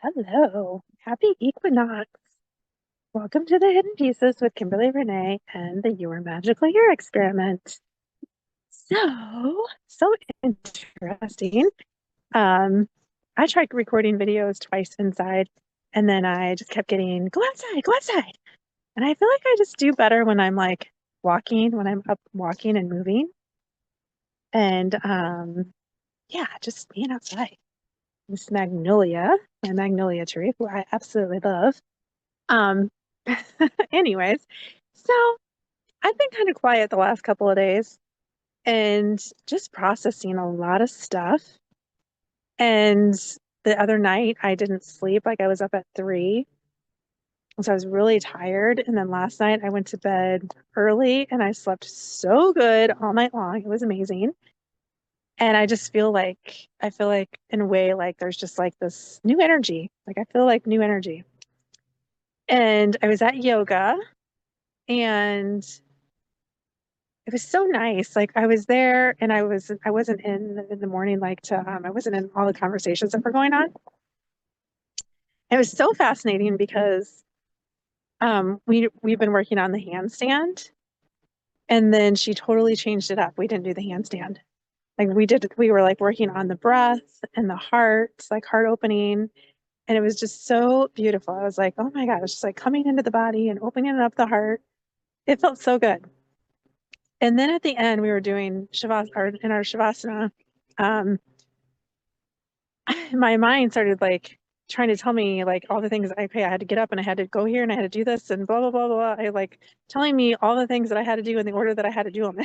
Hello, happy Equinox. Welcome to the Hidden Pieces with Kimberly, Rene, and the Your Magical Year experiment. So interesting. Um, I tried recording videos twice inside, and then I just kept getting, go outside, go outside. And I feel like I just do better when I'm like walking, when I'm up walking and moving. And yeah, just being outside. This magnolia, my magnolia tree, who I absolutely love. Um, anyways, so I've been kind of quiet the last couple of days and just processing a lot of stuff. And the other night I didn't sleep, like I was up at 3. So I was really tired. And then last night I went to bed early and I slept so good all night long. It was amazing. And I feel like in a way, like there's just like this new energy. Like I feel like new energy. And I was at yoga and it was so nice. Like I was there and I wasn't in the morning like to I wasn't in all the conversations that were going on. It was so fascinating because we've been working on the handstand and then she totally changed it up. We didn't do the handstand. Like we were like working on the breath and the heart, like heart opening. And it was just so beautiful. I was like, oh my God, it's just like coming into the body and opening up the heart. It felt so good. And then at the end, we were doing Shavasana in our Shavasana. Um, my mind started like trying to tell me like all the things okay, I had to get up and I had to go here and I had to do this and blah blah blah blah. I like telling me all the things that I had to do in the order that I had to do them.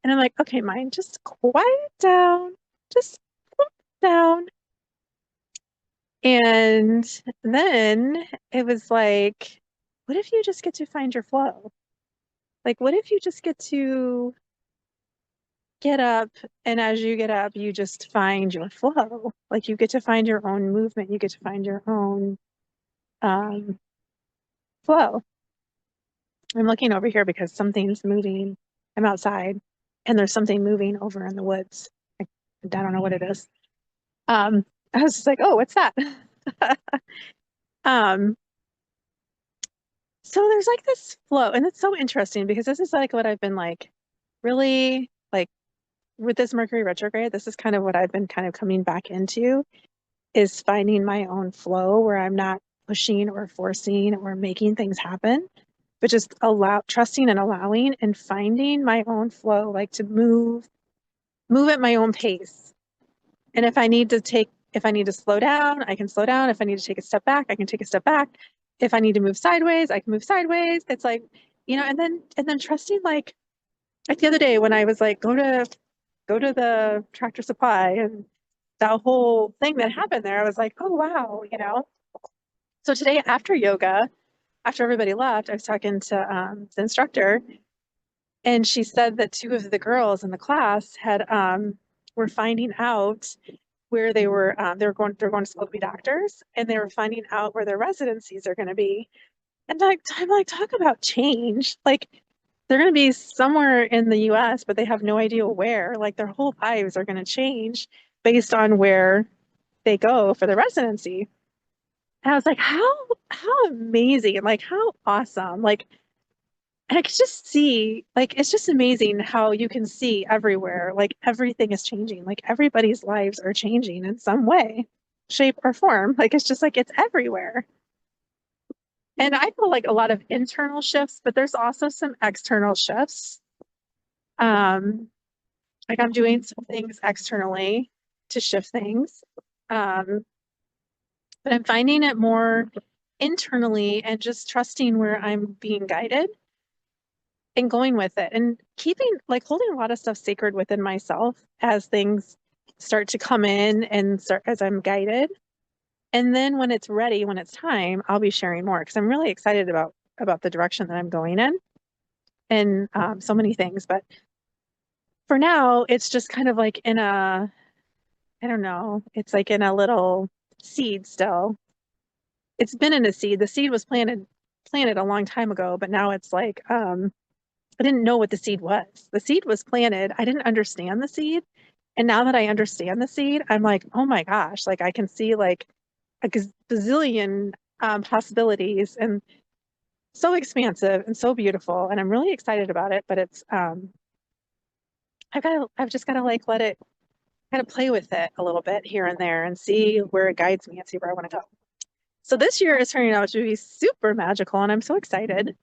And I'm like, okay, mind, just quiet down, just quiet down. And then it was like, what if you just get to find your flow? Like, what if you just get to get up and as you get up, you just find your flow? Like, you get to find your own movement, you get to find your own um, flow. I'm looking over here because something's moving. I'm outside and there's something moving over in the woods. I don't know what it is. Um, I was just like, oh, what's that? Um, so there's like this flow, and it's so interesting because this is like what I've been like really like with this Mercury retrograde. This is kind of what I've been kind of coming back into is finding my own flow where I'm not pushing or forcing or making things happen, but just trusting and allowing and finding my own flow, like to move at my own pace. And if I need to slow down, I can slow down. If I need to take a step back, I can take a step back. If I need to move sideways, I can move sideways. It's like, and then trusting like the other day when I was like, go to the Tractor Supply and that whole thing that happened there, I was like, oh wow. So today after yoga, after everybody left, I was talking to the instructor, and she said that 2 of the girls in the class had were finding out where they're going to school to be doctors, and they were finding out where their residencies are going to be. And like I'm like, talk about change. Like they're going to be somewhere in the US, but they have no idea where. Like their whole lives are going to change based on where they go for the residency. And I was like, how amazing, like how awesome. Like and I could just see, like, it's just amazing how you can see everywhere, like everything is changing, like everybody's lives are changing in some way, shape, or form. Like it's just like it's everywhere. And I feel like a lot of internal shifts, but there's also some external shifts. Um, like I'm doing some things externally to shift things. Um, but I'm finding it more internally and just trusting where I'm being guided and going with it and keeping like holding a lot of stuff sacred within myself as things start to come in and start as I'm guided. And then when it's ready, when it's time, I'll be sharing more because I'm really excited about the direction that I'm going in and so many things. But for now, it's just kind of like in a, I don't know, it's like in a little seed still. It's been in a seed. The seed was planted a long time ago, but now it's like I didn't know what the seed was. The seed was planted. I didn't understand the seed. And now that I understand the seed, I'm like, oh my gosh, like I can see like a bazillion possibilities, and so expansive and so beautiful. And I'm really excited about it, but it's I've just gotta like let it kind of play with it a little bit here and there and see where it guides me and see where I want to go. So this year is turning out to be super magical, and I'm so excited.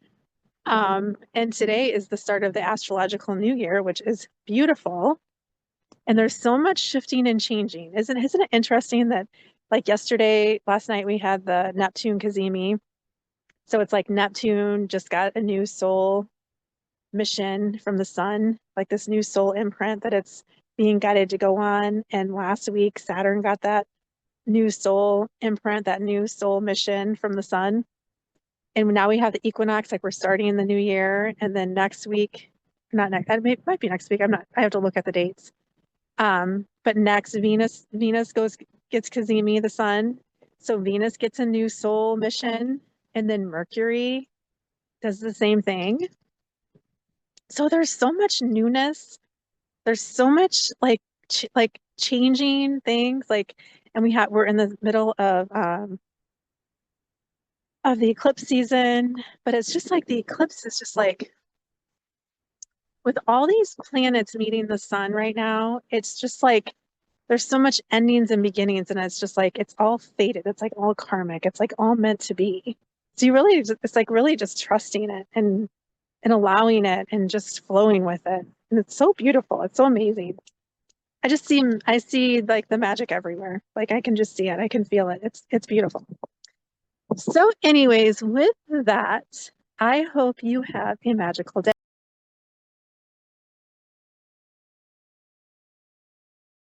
And today is the start of the Astrological New Year, which is beautiful. And there's so much shifting and changing. Isn't it interesting that like last night we had the Neptune cazimi. So it's like Neptune just got a new soul mission from the sun, like this new soul imprint that it's being guided to go on. And last week, Saturn got that new soul imprint, that new soul mission from the sun. And now we have the equinox, like we're starting the new year. And then next week, not next, it might be next week. I have to look at the dates. But next Venus gets cazimi, the sun. So Venus gets a new soul mission, and then Mercury does the same thing. So there's so much newness. There's so much like changing things, like, and we're in the middle of the eclipse season, but it's just like the eclipse is just like with all these planets meeting the sun right now, it's just like there's so much endings and beginnings, and it's just like it's all fated. It's like all karmic. It's like all meant to be. So it's like really just trusting it and allowing it and just flowing with it. And it's so beautiful. It's so amazing. I see like the magic everywhere. Like I can just see it. I can feel it. It's beautiful. So anyways, with that, I hope you have a magical day.